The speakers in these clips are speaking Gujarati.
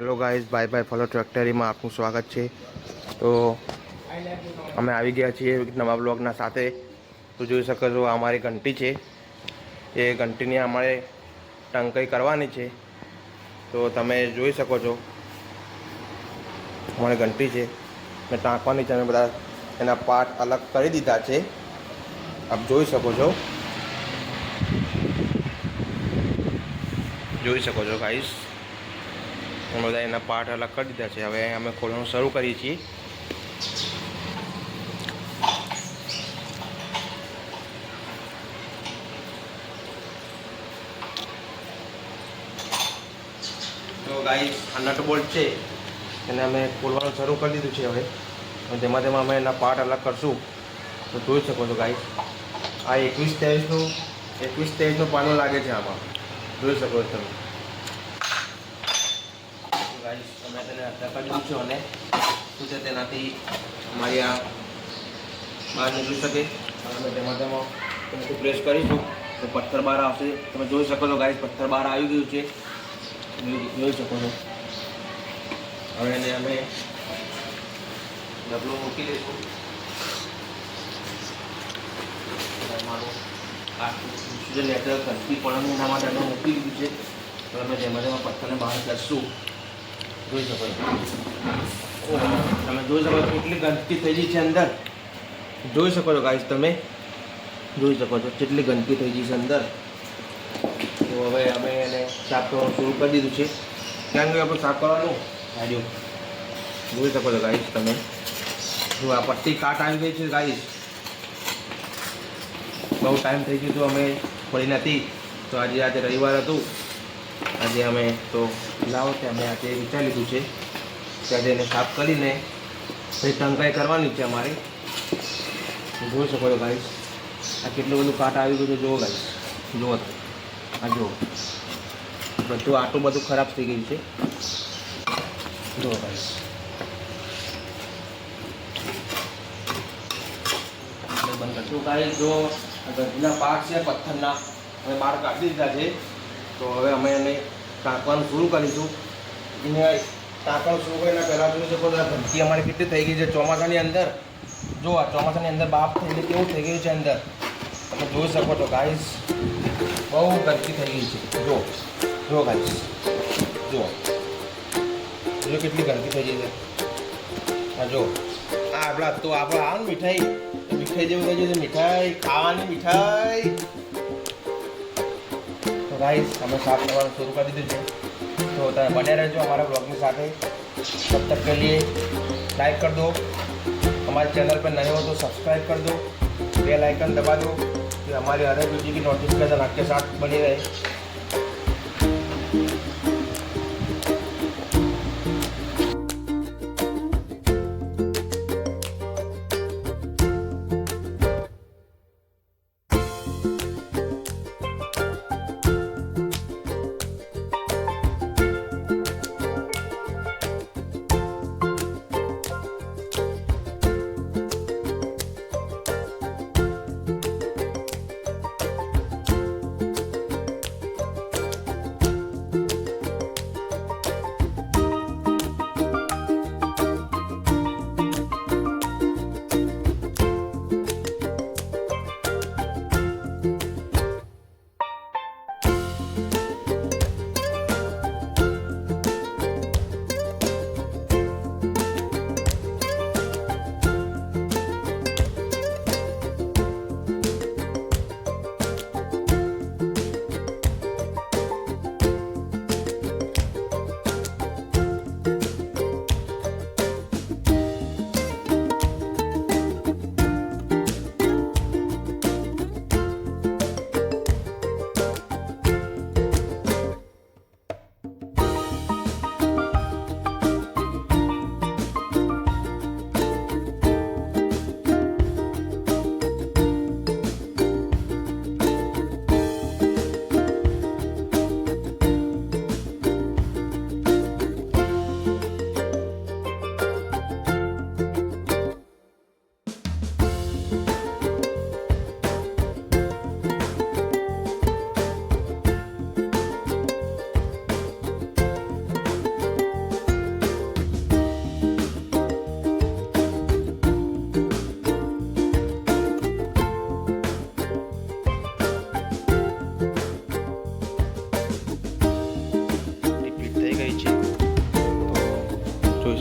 Hello guys, bye bye follow ટ્રેક્ટરીમાં આપનું સ્વાગત છે। તો અમે આવી ગયા છીએ નવા બ્લોગના સાથે। તો જોઈ શકો છો અમારી ઘંટી છે, એ ઘંટીની અમારે ટંકાઈ કરવાની છે। તો તમે જોઈ શકો છો અમારી ઘંટી છે ને ટાંકવાની છે। અમે બધા એના પાર્ટ અલગ કરી દીધા છે, આપ જોઈ શકો છો। જોઈ શકો છો ગાઈઝ, અમે બધા એના પાર્ટ અલગ કરી દીધા છે। હવે અમે ખોલવાનું શરૂ કરીએ છીએ। તો ગાઈઝ આ નટ બોલ્ટ છે એને અમે ખોલવાનું શરૂ કરી દીધું છે। હવે તેમાં અમે એના પાર્ટ અલગ કરશું। તો જોઈ શકો છો ગાઈઝ, આ 21 પાનું લાગે છે આમાં, જોઈ શકો છો તમે। ગાઈસ અમે તેને અટકા કરી દીધું છે અને શું છે તેનાથી અમારી આ બહાર નીકળી શકે। અમે તેમાં પ્રેસ કરીશું તો પથ્થર બહાર આવશે। તમે જોઈ શકો છો ગાઈસ, પથ્થર બહાર આવી ગયું છે, જોઈ શકો છો। હવે એને અમે ડબલું મૂકી દઈશું। મારું આ નેચરલ ઘંટી પણ એના માટે અમે મૂકી દીધું છે। તો અમે તેમાં પથ્થરને બહાર કરશું। જોઈ શકો છો, તમે જોઈ શકો છો કેટલી ગંદકી થઈ ગઈ છે અંદર। જોઈ શકો છો ગાઈસ, તમે જોઈ શકો છો કેટલી ગંદકી થઈ ગઈ છે અંદર। તો હવે અમે એને સાફ કરવાનું શરૂ કરી દીધું છે। ક્યાં ગયું આપણે સાફ કરવાનું ગાડીઓ, જોઈ શકો છો ગાઈસ તમે। જો આ પટ્ટી કાટ આવી ગઈ છે ગાઈસ, બહુ ટાઈમ થઈ ગયો તો અમે ખોલી નથી। તો આજે રવિવાર હતું, આજે અમે તો લાવો તે અમે આજે વિચારી લીધું છે કે આજે એને સાફ કરીને પછી ટંકાઈ કરવાની છે અમારી। જોઈ શકો છો ગાઈસ, આ કેટલું બધું કાટ આવી ગયું છે, જુઓ ગાઈસ, જુઓ આ જુઓ, બધું આટલું બધું ખરાબ થઈ ગયું છે, જુઓ ગાઈસ। બંધ કરશું ગાઈસ, જો ગંદકીના પાક છે પથ્થરના અમે બહાર કાઢી દીધા છે। તો હવે અમે એને ટાંકવાનું શરૂ કરીશું। એને ટાંકવાનું શરૂ કરીને પહેલાં જોઈ શકો તો ગંદકી અમારી કેટલી થઈ ગઈ છે ચોમાસાની અંદર। જો આ ચોમાસાની અંદર બાફ થઈને કેવું થઈ ગયું છે અંદર, તમે જોઈ શકો છો ગાઈસ, બહુ ગંદકી થઈ ગઈ છે। જો ગાઈસ, જો કેટલી ગંદકી થઈ ગઈ છે। હા જો આ આપણે આવે ને મીઠાઈ જેવું થઈ ગયું છે, મીઠાઈ ખાવાની મીઠાઈ। તો ગાઈસ અમે સાફ કરવાનું શરૂ કરી દીધું છે। तो बने रहो हमारे ब्लॉग में साथ। तब तक के लिए लाइक कर दो, हमारे चैनल पर नए हो तो सब्सक्राइब कर दो, बेल आइकन दबा दो कि हमारे हर एक वीडियो की नोटिफिकेशन आपके साथ बनी रहे।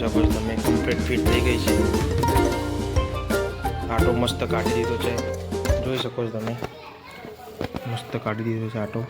શકો છો તમે, કમ્પ્લીટ ફિટ થઈ ગઈ છે. આટો મસ્ત કાઢી દીધો છે, જોઈ શકો છો તમે, મસ્ત કાઢી દીધો છે આટો.